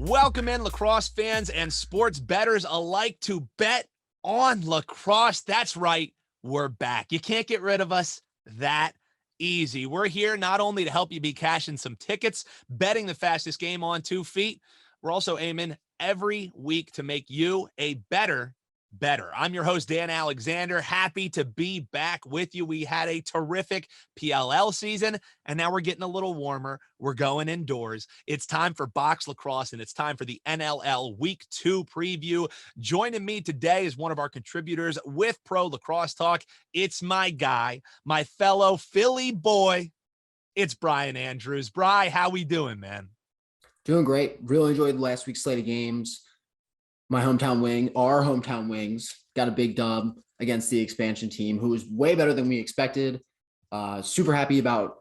Welcome in, lacrosse fans and sports bettors alike, to Bet On Lacrosse. That's right, we're back. You can't get rid of us that easy. We're here not only to help you be cashing some tickets, betting the fastest game on 2 feet, we're also aiming every week to make you a better. I'm your host, Dan Alexander. Happy to be back with you. We had a terrific PLL season, and now we're getting a little warmer. We're going indoors. It's time for box lacrosse, and it's time for the NLL Week 2 preview. Joining me today is one of our contributors with Pro Lacrosse Talk. It's my guy, my fellow Philly boy. It's Brian Andrews. Bri, how we doing, man? Doing great. Really enjoyed last week's slate of games. Our hometown Wings, got a big dub against the expansion team, who was way better than we expected. Super happy about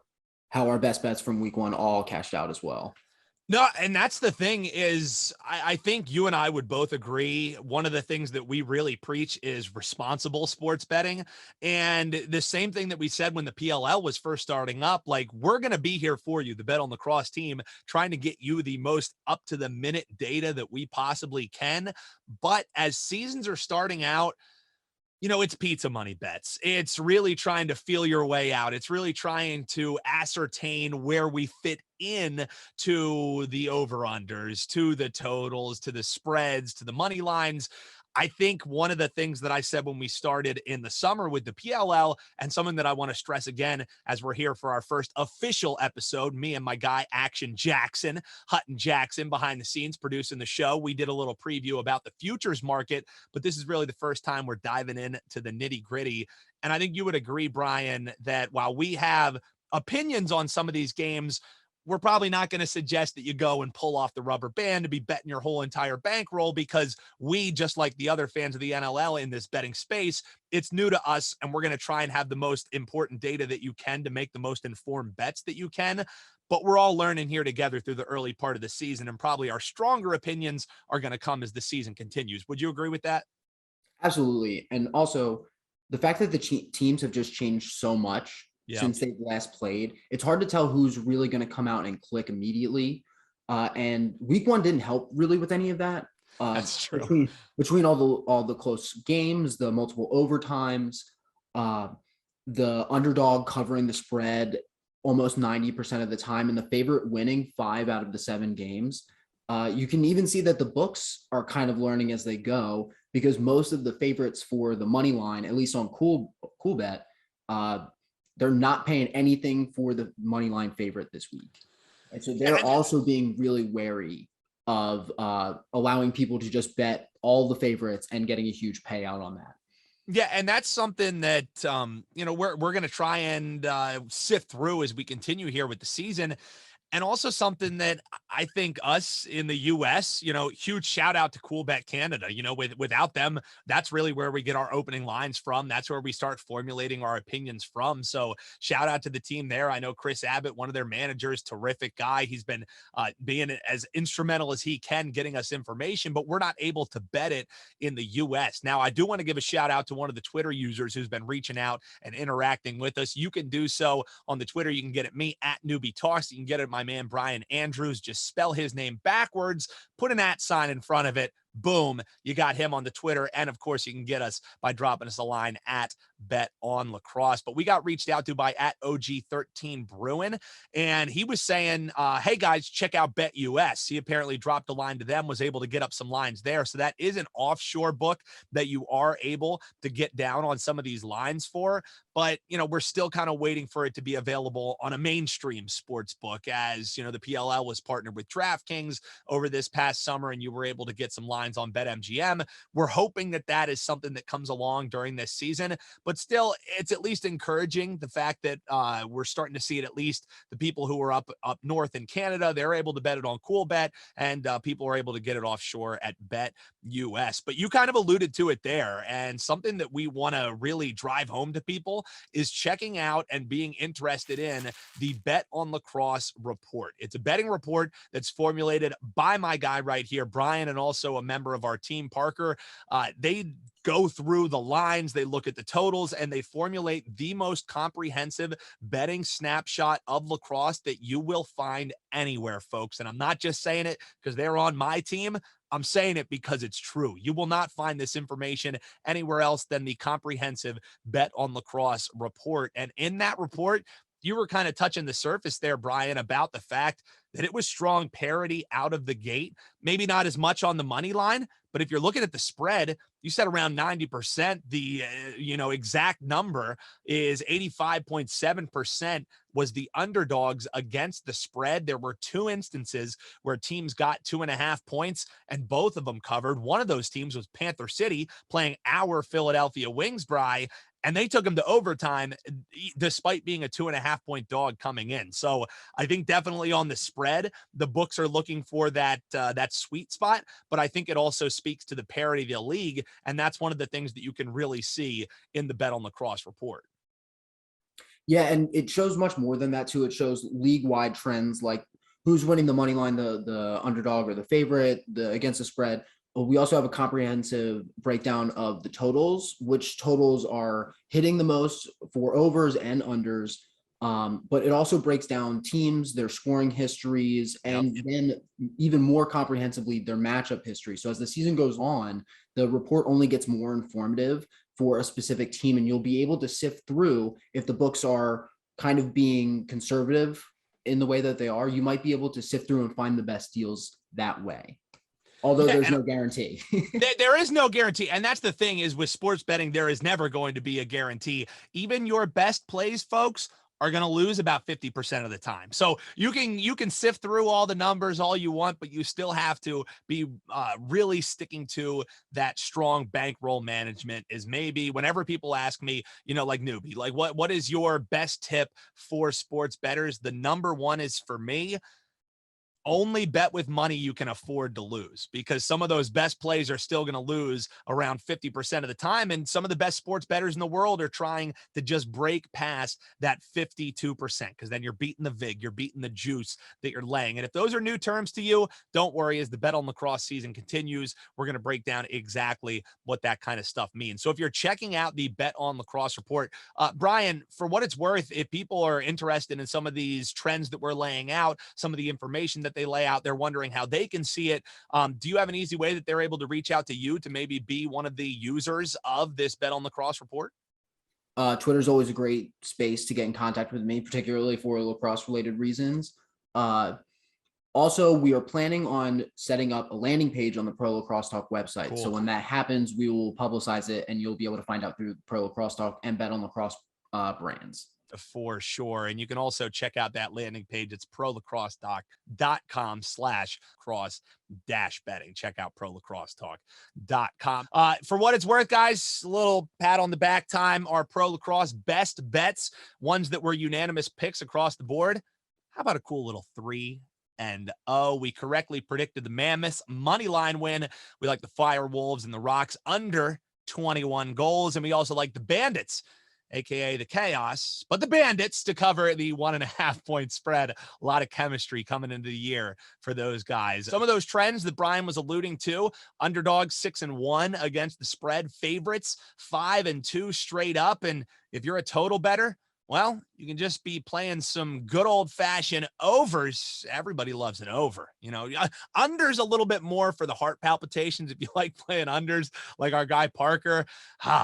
how our best bets from week 1 all cashed out as well. No, and that's the thing is, I think you and I would both agree. One of the things that we really preach is responsible sports betting. And the same thing that we said when the PLL was first starting up, like, we're going to be here for you, the Bet On Lacrosse team, trying to get you the most up to the minute data that we possibly can. But as seasons are starting out, you know, it's pizza money bets. It's really trying to feel your way out. It's really trying to ascertain where we fit in to the over-unders, to the totals, to the spreads, to the money lines. I think one of the things that I said when we started in the summer with the PLL, and something that I want to stress again as we're here for our first official episode, me and my guy Hutton Jackson behind the scenes producing the show. We did a little preview about the futures market, but this is really the first time we're diving into the nitty gritty. And I think you would agree, Brian, that while we have opinions on some of these games, we're probably not going to suggest that you go and pull off the rubber band to be betting your whole entire bankroll, because we, just like the other fans of the NLL in this betting space, it's new to us, and we're going to try and have the most important data that you can to make the most informed bets that you can. But we're all learning here together through the early part of the season, and probably our stronger opinions are going to come as the season continues. Would you agree with that? Absolutely. And also the fact that the teams have just changed so much since they've last played, it's hard to tell who's really going to come out and click immediately. And week 1 didn't help really with any of that. That's true. Between all the close games, the multiple overtimes, the underdog covering the spread almost 90% of the time, and the favorite winning 5 out of the 7 games. You can even see that the books are kind of learning as they go, because most of the favorites for the money line, at least on Cool Bet, they're not paying anything for the money line favorite this week. And so they're also being really wary of allowing people to just bet all the favorites and getting a huge payout on that. Yeah, and that's something that, we're going to try and sift through as we continue here with the season. And also something that I think us in the U.S., huge shout out to CoolBet Canada. Without them, that's really where we get our opening lines from. That's where we start formulating our opinions from. So shout out to the team there. I know Chris Abbott, one of their managers, terrific guy. He's been being as instrumental as he can getting us information, but we're not able to bet it in the U.S. Now, I do want to give a shout out to one of the Twitter users who's been reaching out and interacting with us. You can do so on the Twitter. You can get at me at Newbie Talks. You can get at my man Brian Andrews. Just spell his name backwards, put an @ sign in front of it. Boom, you got him on the Twitter. And of course, you can get us by dropping us a line at Bet On Lacrosse. But we got reached out to by at OG13 Bruin, and he was saying, hey guys, check out Bet US. He apparently dropped a line to them, was able to get up some lines there. So that is an offshore book that you are able to get down on some of these lines for. But, we're still kind of waiting for it to be available on a mainstream sports book, as, the PLL was partnered with DraftKings over this past summer, and you were able to get some lines on BetMGM. We're hoping that that is something that comes along during this season, but still, it's at least encouraging the fact that we're starting to see it. At least the people who are up north in Canada, they're able to bet it on CoolBet, and people are able to get it offshore at Bet US. But you kind of alluded to it there, and something that we want to really drive home to people is checking out and being interested in the Bet On Lacrosse report. It's a betting report that's formulated by my guy right here, Brian, and also a member of our team, Parker. They go through the lines, they look at the totals, and they formulate the most comprehensive betting snapshot of lacrosse that you will find anywhere, folks. And I'm not just saying it because they're on my team. I'm saying it because it's true. You will not find this information anywhere else than the comprehensive Bet on Lacrosse report. And in that report, you were kind of touching the surface there, Brian, about the fact that it was strong parity out of the gate. Maybe not as much on the money line, but if you're looking at the spread, you said around 90%. The exact number is 85.7% was the underdogs against the spread. There were 2 instances where teams got 2.5 points, and both of them covered. One of those teams was Panther City playing our Philadelphia Wings, Bry, and they took them to overtime despite being a 2.5 point dog coming in. So I think definitely on the spread, the books are looking for that sweet spot, but I think it also speaks to the parity of the league. And that's one of the things that you can really see in the Bet on Lacrosse report. Yeah, and it shows much more than that too. It shows league-wide trends like who's winning the money line, the underdog or the favorite, against the spread. We also have a comprehensive breakdown of the totals, which totals are hitting the most for overs and unders. But it also breaks down teams, their scoring histories, and then even more comprehensively, their matchup history. So as the season goes on, the report only gets more informative for a specific team, and you'll be able to sift through if the books are kind of being conservative in the way that they are. You might be able to sift through and find the best deals that way. Although there's no guarantee. There is no guarantee. And that's the thing is with sports betting, there is never going to be a guarantee. Even your best plays, folks, are going to lose about 50% of the time. So you can sift through all the numbers all you want, but you still have to be really sticking to that strong bankroll management. Is maybe whenever people ask me, like newbie, like what is your best tip for sports bettors? The number one is for me, only bet with money you can afford to lose, because some of those best plays are still going to lose around 50% of the time. And some of the best sports bettors in the world are trying to just break past that 52%, because then you're beating the VIG, you're beating the juice that you're laying. And if those are new terms to you, don't worry. As the Bet on Lacrosse season continues, we're going to break down exactly what that kind of stuff means. So if you're checking out the Bet on Lacrosse report, Brian, for what it's worth, if people are interested in some of these trends that we're laying out, some of the information that they lay out, they're wondering how they can see it. Do you have an easy way that they're able to reach out to you to maybe be one of the users of this Bet on Lacrosse report? Twitter is always a great space to get in contact with me, particularly for lacrosse related reasons. Also, we are planning on setting up a landing page on the Pro Lacrosse Talk website. Cool. So when that happens, we will publicize it and you'll be able to find out through Pro Lacrosse Talk and Bet on Lacrosse brands. For sure. And you can also check out that landing page. It's prolacrossetalk.com/cross-betting. Check out prolacrossetalk.com. For what it's worth, guys, a little pat on the back time. Our Pro Lacrosse best bets, ones that were unanimous picks across the board. How about a cool little 3-0? We correctly predicted the Mammoths money line win. We like the Fire Wolves and the Rocks under 21 goals. And we also like the Bandits, aka the Chaos, but the Bandits to cover the 1.5 point spread. A lot of chemistry coming into the year for those guys. Some of those trends that Brian was alluding to: underdogs 6-1 against the spread, favorites 5-2 straight up. And if you're a total bettor, well, you can just be playing some good old-fashioned overs. Everybody loves an over. Unders a little bit more for the heart palpitations if you like playing unders, like our guy Parker.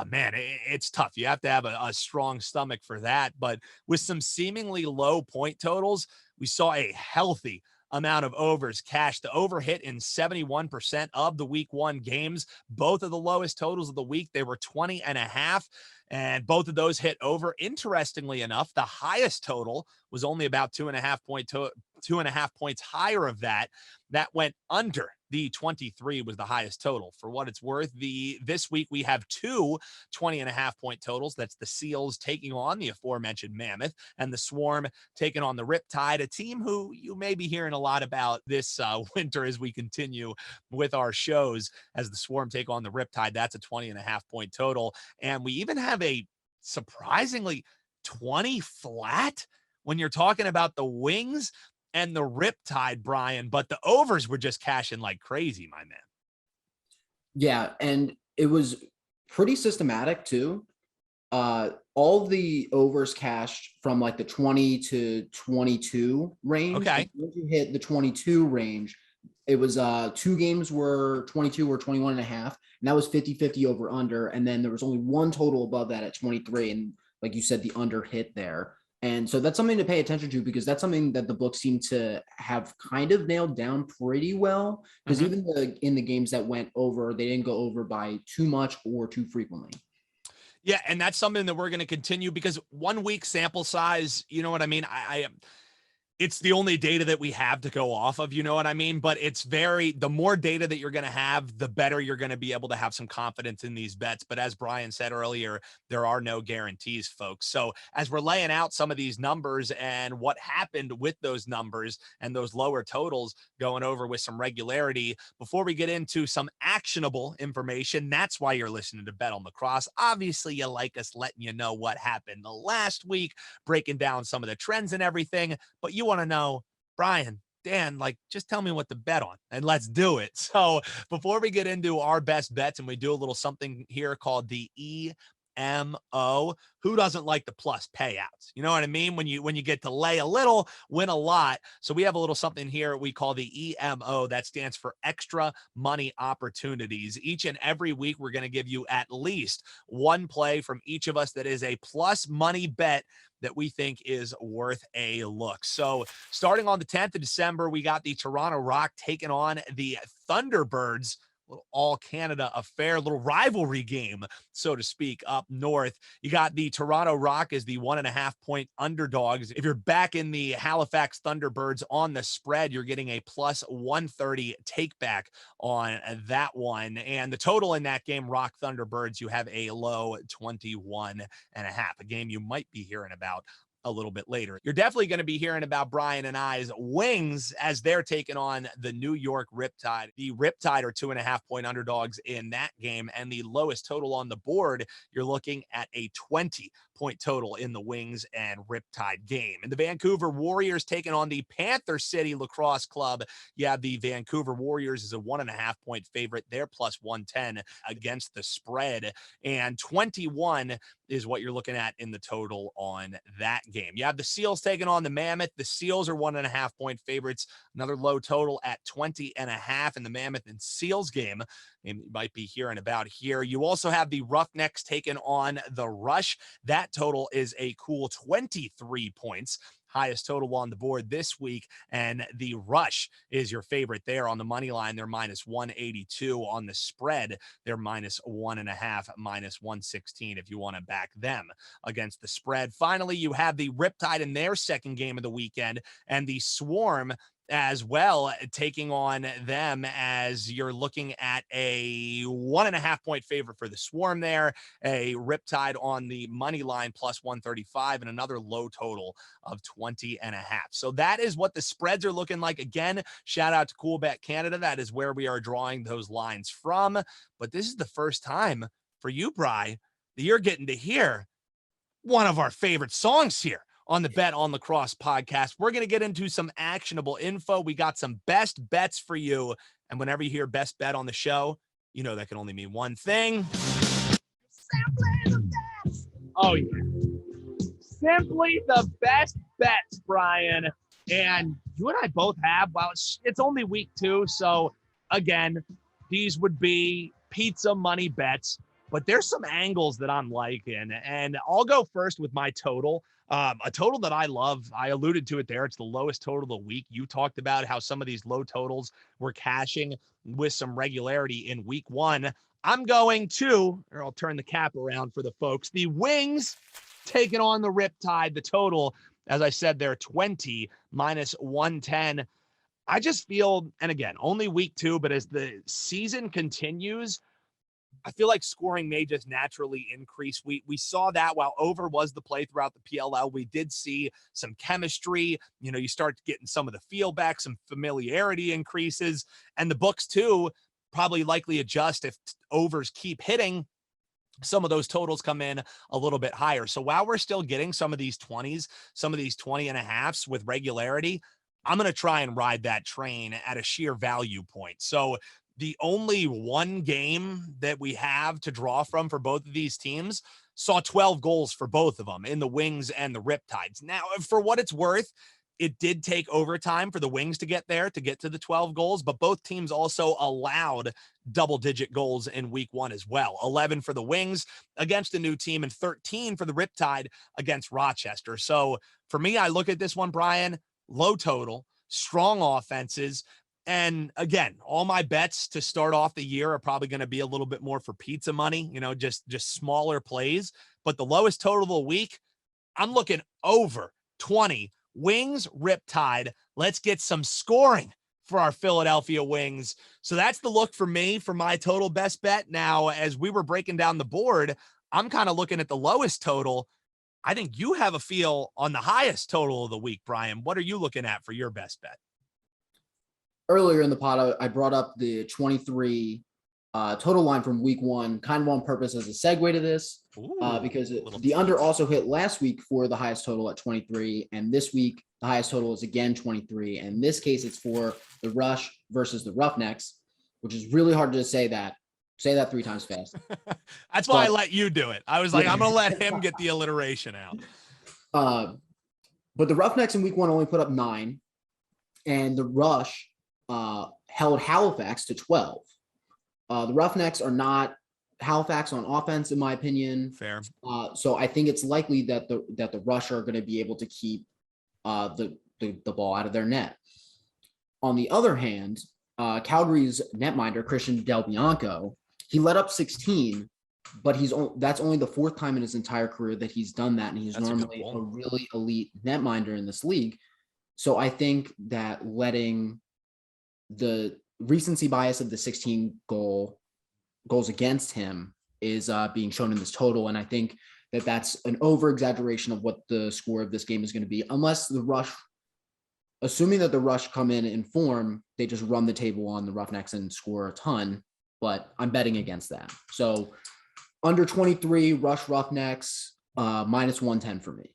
Man, it's tough. You have to have a strong stomach for that. But with some seemingly low point totals, we saw a healthy amount of overs cash. The over hit in 71% of the week 1 games. Both of the lowest totals of the week, they were 20.5. And both of those hit over. Interestingly enough, the highest total was only about 2.5 points higher of that. That went under. The 23 was the highest total. For what it's worth, this week we have 2 20.5 point totals. That's the Seals taking on the aforementioned Mammoth, and the Swarm taking on the Riptide, a team who you may be hearing a lot about this winter as we continue with our shows, as the Swarm take on the Riptide. That's a 20.5 point total. And we even have a surprisingly 20 flat when you're talking about the Wings and the Riptide, Brian, but the overs were just cashing like crazy, my man. Yeah, and it was pretty systematic too. All the overs cashed from like the 20 to 22 range. And Okay. once you hit the 22 range, it was 2 games were 22 or 21 and a half. And that was 50-50 over under. And then there was only one total above that at 23. And like you said, the under hit there. And so that's something to pay attention to because that's something that the books seem to have kind of nailed down pretty well. Because even in the games that went over, they didn't go over by too much or too frequently. Yeah, and that's something that we're going to continue because 1 week sample size, you know what I mean? It's the only data that we have to go off of, you know what I mean? But the more data that you're going to have, the better you're going to be able to have some confidence in these bets. But as Brian said earlier, there are no guarantees, folks. So as we're laying out some of these numbers and what happened with those numbers and those lower totals going over with some regularity, before we get into some actionable information, that's why you're listening to Bet on Lacrosse. Obviously, you like us letting you know what happened the last week, breaking down some of the trends and everything, but you want to know, Brian, Dan, like, just tell me what to bet on and let's do it. So before we get into our best bets and we do a little something here called the EMO, who doesn't like the plus payouts? You know what I mean? When you get to lay a little, win a lot. So we have a little something here we call the EMO. That stands for extra money opportunities. Each and every week, we're going to give you at least one play from each of us that is a plus money bet that we think is worth a look. So starting on the 10th of December, we got the Toronto Rock taking on the Thunderbirds. Little all Canada affair, little rivalry game, so to speak, up north. You got the Toronto Rock as the 1.5 point underdogs. If you're back in the Halifax Thunderbirds on the spread, you're getting a plus 130 take back on that one. And the total in that game, Rock Thunderbirds, you have a low 21.5, a game you might be hearing about a little bit later. You're definitely going to be hearing about Brian and I's Wings as they're taking on the New York Riptide. The Riptide are 2.5 point underdogs in that game, and the lowest total on the board, you're looking at a 20 point total in the Wings and Riptide game. And the Vancouver Warriors taking on the Panther City Lacrosse Club. You have the Vancouver Warriors as a 1.5 point favorite. They're plus 110 against the spread, and 21 is what you're looking at in the total on that game. You have the Seals taking on the Mammoth. The Seals are 1.5 point favorites. Another low total at 20.5 in the Mammoth and Seals game. And you might be hearing about here. You also have the Roughnecks taking on the Rush. That total is a cool 23 points. Highest total on the board this week, and the Rush is your favorite there on the money line. They're minus 182 on the spread. They're minus 1.5, minus 116 if you want to back them against the spread. Finally, you have the Riptide in their second game of the weekend, and the Swarm as well, taking on them as you're looking at a 1.5 point favorite for the Swarm there, a Riptide on the money line plus 135, and another low total of 20.5. So that is what the spreads are looking like. Again, shout out to CoolBet Canada. That is where we are drawing those lines from. But this is the first time for you, Bri, that you're getting to hear one of our favorite songs here on the Bet on Lacrosse podcast. We're going to get into some actionable info. We got some best bets for you. And whenever you hear best bet on the show, you know that can only mean one thing. Oh, yeah. Simply the best bets, Brian. And you and I both have, well, it's only week 2. So, again, these would be pizza money bets. But there's some angles that I'm liking. And I'll go first with my total. A total that I love. I alluded to it there. It's the lowest total of the week. You talked about how some of these low totals were cashing with some regularity in week 1. I'm going to, or I'll turn the cap around for the folks, the Wings taking on the Riptide. The total, as I said, they're 20 minus 110. I just feel, and again, only week 2, but as the season continues, I feel like scoring may just naturally increase. We saw that while over was the play throughout the PLL. We did see some chemistry. You know, you start getting some of the feel back, some familiarity increases, and the books too probably likely adjust if overs keep hitting. Some of those totals come in a little bit higher. So while we're still getting some of these 20s, some of these 20.5s with regularity, I'm going to try and ride that train at a sheer value point. So the only one game that we have to draw from for both of these teams saw 12 goals for both of them in the Wings and the Riptides. Now, for what it's worth, it did take overtime for the Wings to get there, to get to the 12 goals, but both teams also allowed double-digit goals in week one as well. 11 for the Wings against a new team and 13 for the Riptide against Rochester. So for me, I look at this one, Brian, low total, strong offenses. And again, all my bets to start off the year are probably going to be a little bit more for pizza money, just smaller plays. But the lowest total of the week, I'm looking over 20. Wings, Riptide. Let's get some scoring for our Philadelphia Wings. So that's the look for me for my total best bet. Now, as we were breaking down the board, I'm kind of looking at the lowest total. I think you have a feel on the highest total of the week, Brian. What are you looking at for your best bet? Earlier in the pod, I brought up the 23 total line from week one, kind of on purpose as a segue to this, because the under also hit last week for the highest total at 23. And this week, the highest total is again 23. And in this case, it's for the Rush versus the Roughnecks, which is really hard to say that. Say that 3 times fast. That's why I let you do it. I was like, I'm going to let him get the alliteration out. But the Roughnecks in week one only put up 9, and the Rush held Halifax to 12. The Roughnecks are not Halifax on offense, in my opinion. Fair. So I think it's likely that the Rush are going to be able to keep the ball out of their net. On the other hand, Calgary's netminder, Christian Del Bianco, he let up 16, but that's only the 4th time in his entire career that he's done that, and he's normally a really elite netminder in this league. So I think that letting the recency bias of the 16 goals against him is being shown in this total. And I think that that's an over-exaggeration of what the score of this game is going to be, unless the Rush, assuming that the Rush come in form, they just run the table on the Roughnecks and score a ton. But I'm betting against that. So under 23, Rush Roughnecks, minus 110 for me.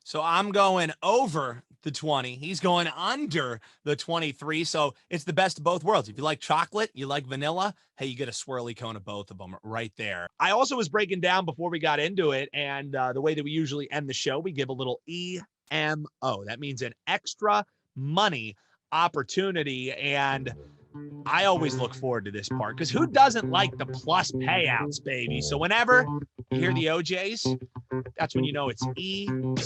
So I'm going over the 20. He's going under the 23. So it's the best of both worlds. If you like chocolate, you like vanilla, hey, you get a swirly cone of both of them right there. I also was breaking down before we got into it, and the way that we usually end the show, we give a little EMO. That means an extra money opportunity. And I always look forward to this part, because who doesn't like the plus payouts, baby? So whenever you hear the OJs, that's when you know it's EMO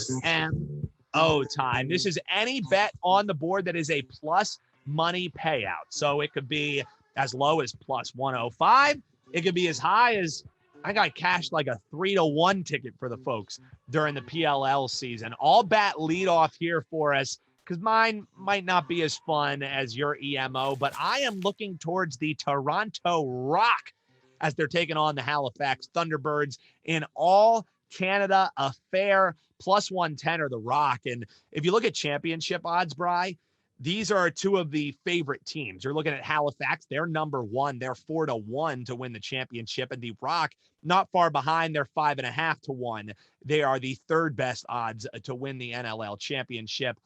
time. This is any bet on the board that is a plus money payout. So it could be as low as plus 105. It could be as high as, I got cashed like a 3-1 ticket for the folks during the PLL season. All bat lead off here for us, because mine might not be as fun as your EMO, but I am looking towards the Toronto Rock as they're taking on the Halifax Thunderbirds in all Canada affair. Plus 110 are the Rock. And if you look at championship odds, Bri, these are 2 of the favorite teams. You're looking at Halifax, they're number 1. They're 4-1 to win the championship. And the Rock, not far behind, they're 5.5 to 1. They are the 3rd best odds to win the NLL championship.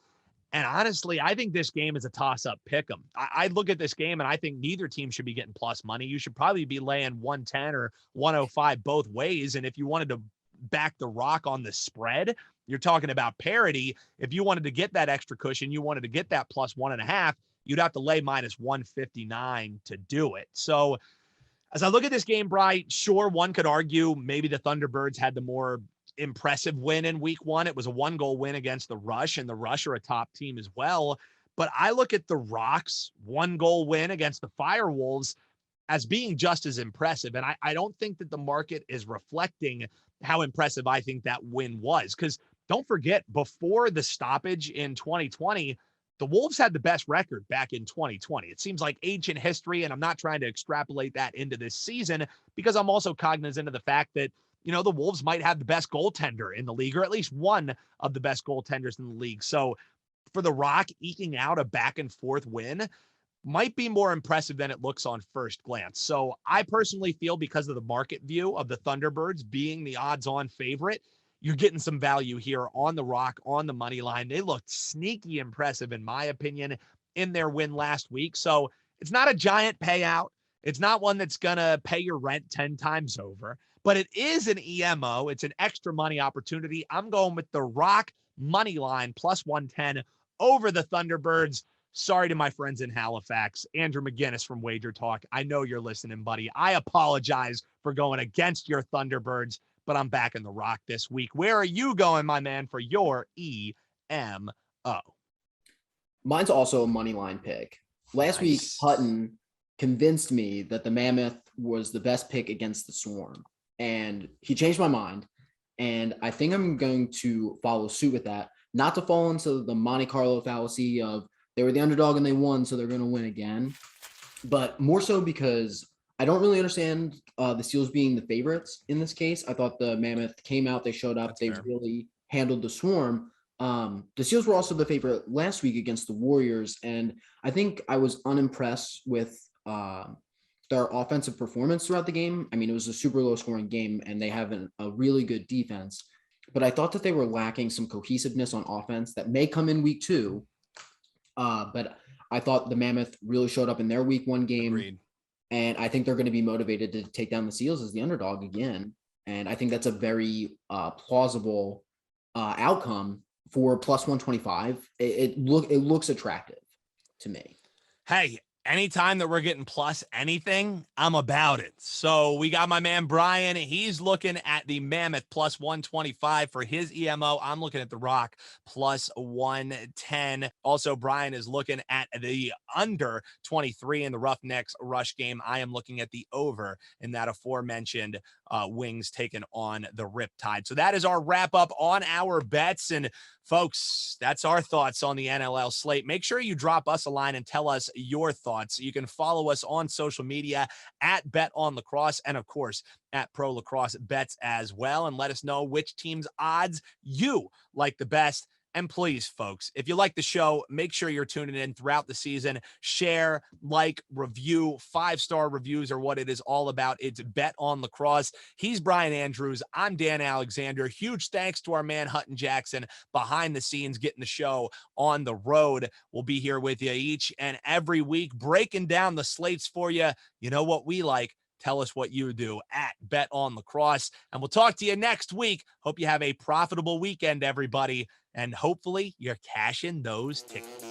And honestly, I think this game is a toss-up pick'em. I look at this game and I think neither team should be getting plus money. You should probably be laying 110 or 105 both ways. And if you wanted to back the Rock on the spread, you're talking about parity. If you wanted to get that extra cushion, you wanted to get that plus 1.5, you'd have to lay minus 159 to do it. So as I look at this game, Bri, sure, one could argue maybe the Thunderbirds had the more impressive win in week one. It was a 1-goal win against the Rush, and the Rush are a top team as well. But I look at the Rock's 1-goal win against the Firewolves as being just as impressive. And I don't think that the market is reflecting how impressive I think that win was. Because don't forget, before the stoppage in 2020, the Wolves had the best record back in 2020. It seems like ancient history, and I'm not trying to extrapolate that into this season, because I'm also cognizant of the fact that the Wolves might have the best goaltender in the league, or at least one of the best goaltenders in the league. So for the Rock, eking out a back and forth win might be more impressive than it looks on first glance. So I personally feel, because of the market view of the Thunderbirds being the odds-on favorite, you're getting some value here on the Rock, on the money line. They looked sneaky impressive, in my opinion, in their win last week. So it's not a giant payout. It's not one that's going to pay your rent 10 times over, but it is an EMO. It's an extra money opportunity. I'm going with the Rock money line plus 110 over the Thunderbirds. Sorry to my friends in Halifax. Andrew McGinnis from Wager Talk. I know you're listening, buddy. I apologize for going against your Thunderbirds, but I'm back in the Rock this week. Where are you going, my man, for your EMO? Mine's also a money line pick. Last week, Hutton convinced me that the Mammoth was the best pick against the Swarm, and he changed my mind. And I think I'm going to follow suit with that, not to fall into the Monte Carlo fallacy of they were the underdog and they won, so they're going to win again, but more so because I don't really understand the Seals being the favorites in this case. I thought the Mammoth came out, they showed up, they really handled the Swarm. The Seals were also the favorite last week against the Warriors, and I think I was unimpressed with their offensive performance throughout the game. I mean, it was a super low scoring game, and they have a really good defense, but I thought that they were lacking some cohesiveness on offense that may come in week 2. But I thought the Mammoth really showed up in their week 1 game. Agreed. And I think they're going to be motivated to take down the Seals as the underdog again. And I think that's a very plausible outcome for plus 125. It looks attractive to me. Hey, anytime that we're getting plus anything, I'm about it. So we got my man Brian. He's looking at the Mammoth plus 125 for his EMO. I'm looking at the Rock plus 110. Also, Brian is looking at the under 23 in the Roughnecks rush game. I am looking at the over in that aforementioned Wings taking on the Riptide. So that is our wrap up on our bets. And folks, that's our thoughts on the NLL slate. Make sure you drop us a line and tell us your thoughts. You can follow us on social media at Bet On Lacrosse and, of course, at Pro Lacrosse Bets as well. And let us know which team's odds you like the best. And please, folks, if you like the show, make sure you're tuning in throughout the season. Share, like, review. 5-star reviews are what it is all about. It's Bet On Lacrosse. He's Brian Andrews. I'm Dan Alexander. Huge thanks to our man Hutton Jackson behind the scenes, getting the show on the road. We'll be here with you each and every week, breaking down the slates for you. You know what we like. Tell us what you do at Bet On Lacrosse. And we'll talk to you next week. Hope you have a profitable weekend, everybody. And hopefully you're cashing those tickets.